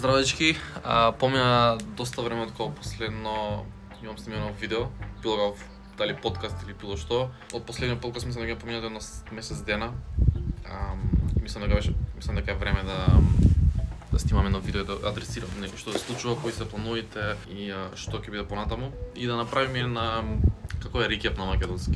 Здравечки, помня доста време од кога последно имам снимено видео, било го дали подкаст или било што. Од последниот подкаст мислам дека поминато едно месец дена. Мислам дека е време да снимаме едно видео, да адресирам некој што се случува, кои се плановите и што ќе биде понатаму и да направиме една како е рекеп на македонски.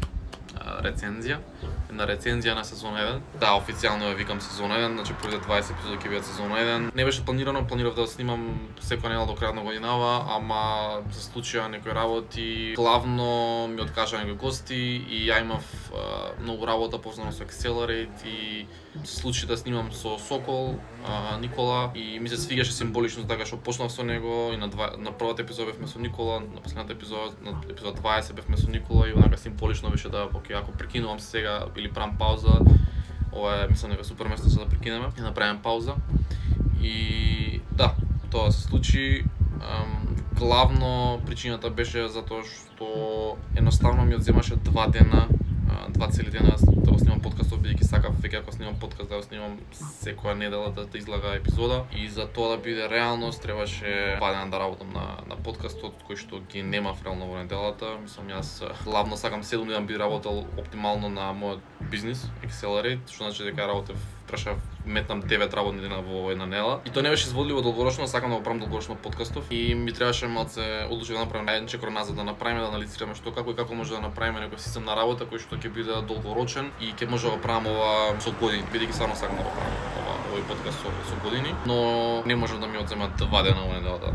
Рецензија на сезон 1. Да, официјално ја викам сезон 1, значи првите 20 епизоди ќе бидат сезон 1. Не беше планирав да снимам секоја недела до крајот на годинава, ама се случија некои работи. Главно ми откажа некои гости и ја имав многу работа поврзано со Accelerate и се случи да снимам со Сокол, Никола и ми се свигаше символично така што почнав со него и на првата епизода бевме со Никола, на последната епизода, на епизод 20 бевме со Никола и онака символично беше да ако прекинувам сега или правам пауза, ова е мислам дека супер место за да прекинеме и направиме пауза. И да, тоа се случи. Главно причината беше затоа што едноставно ми одземаше 2 цели дена да го снимам подкастов, бидејќи сакав веќе ако снимам подкаст да го снимам секоја недела да излага епизода и за тоа да биде реалност требаше 2 дена да работам на подкастот кој што ги немав реално во неделата. Мислам јас главно сакам 7 дена би работел оптимално на мојот бизнис Accelerate, што значи дека работев требаше метнам 9 работни дена во една недела. И тоа не беше изводливо долгорочно, сакам да го правам долгорочно подкастов и ми требаше малце одлучив да направам еден чекор назад да направиме, да анализираме што како и како може да направиме некој систем на работа кој што ќе биде долгорочен и ќе може да го правам ова со години, бидејќи стварно сакам да го правам овој подкаст со години, но не може да ми одзема 2 дена во неделата.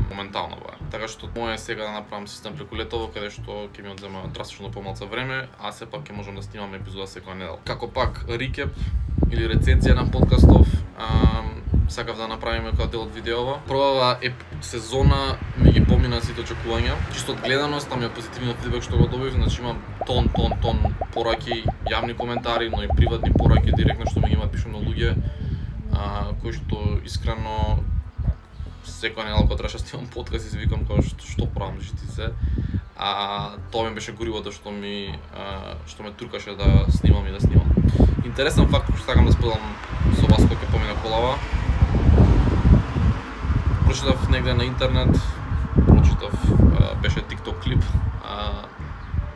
Моментално бе. Така што моје сега да направам систем преку летово каде што ќе ми одзема драстично помалку време, а сепак ќе можам да снимам епизода секоја недела. Како пак рекеп или рецензија на подкастов, сакав да направиме како дел од видеова. Прва сезона ми ги помина сите очекувања. Чисто од гледаност, там е позитивниот фидбек што го добив, значи имам тон пораки, јавни коментари, но и приватни пораки директно што ми ги имаат пишано луѓе, кои што искрено секоја недела кога требаше да снимам подкаст и се викам како што правам житице. Тоа ми беше горивото што ме туркаше да снимам. Интересен факт што сакам да споделам со вас кој ќе помине колава. Прочитав негде на интернет, беше TikTok клип,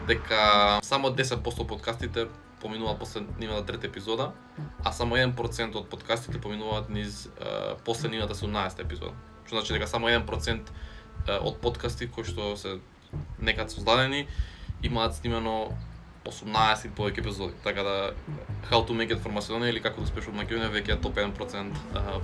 дека само 10% подкастите поминуваат после нивната трета епизода, а само 1% од подкастите поминуваат низ после нивната 17 епизода. Што значи дека само 1% од подкасти кои што се некад создадени имаат снимено 18 и повеќе епизоди. Така да How to make it for Macedonia или како да успеш од Македонија веќе е топ 1%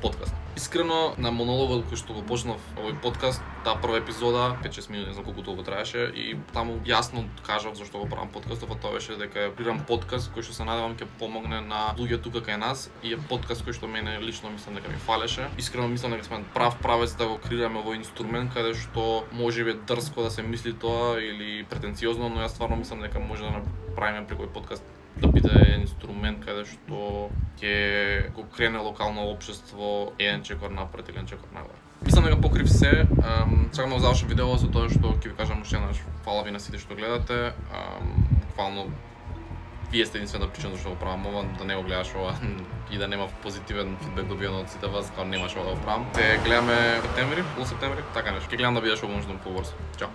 подкаст. Искрено на монологот кој што го почнав овој подкаст, таа прва епизода, 5-6 минути, не знам колку толку траеше и таму јасно кажав зашто го правам подкастов, а тоа беше дека правам подкаст кој што се надевам ќе помогне на луѓе тука кај нас и е подкаст кој што мене лично мислам дека ми фалеше. Искрено мислам дека сме правец да го креираме овој инструмент каде што можеби дрско да се мисли тоа или претенциозно, но јас стварно мислам дека може да направиме преку овој подкаст да биде инструмент каде што ќе го крене локално општество еден чекор напред или еден чекор нагоре. Мислам дека покрив се. Сакам да завршам видеото со тоа што ќе ви кажам уште еднаш фала ви на сите што гледате. Буквално вие сте единствената причина зашто го правам ова, да не го гледаш ова и да нема позитивен фидбек добиен од сите вас, као немаш ова да го правам. Те гледаме септември, полу септември, така нешто. Ќе гледам да бидеш ова можда побрзо. Чао.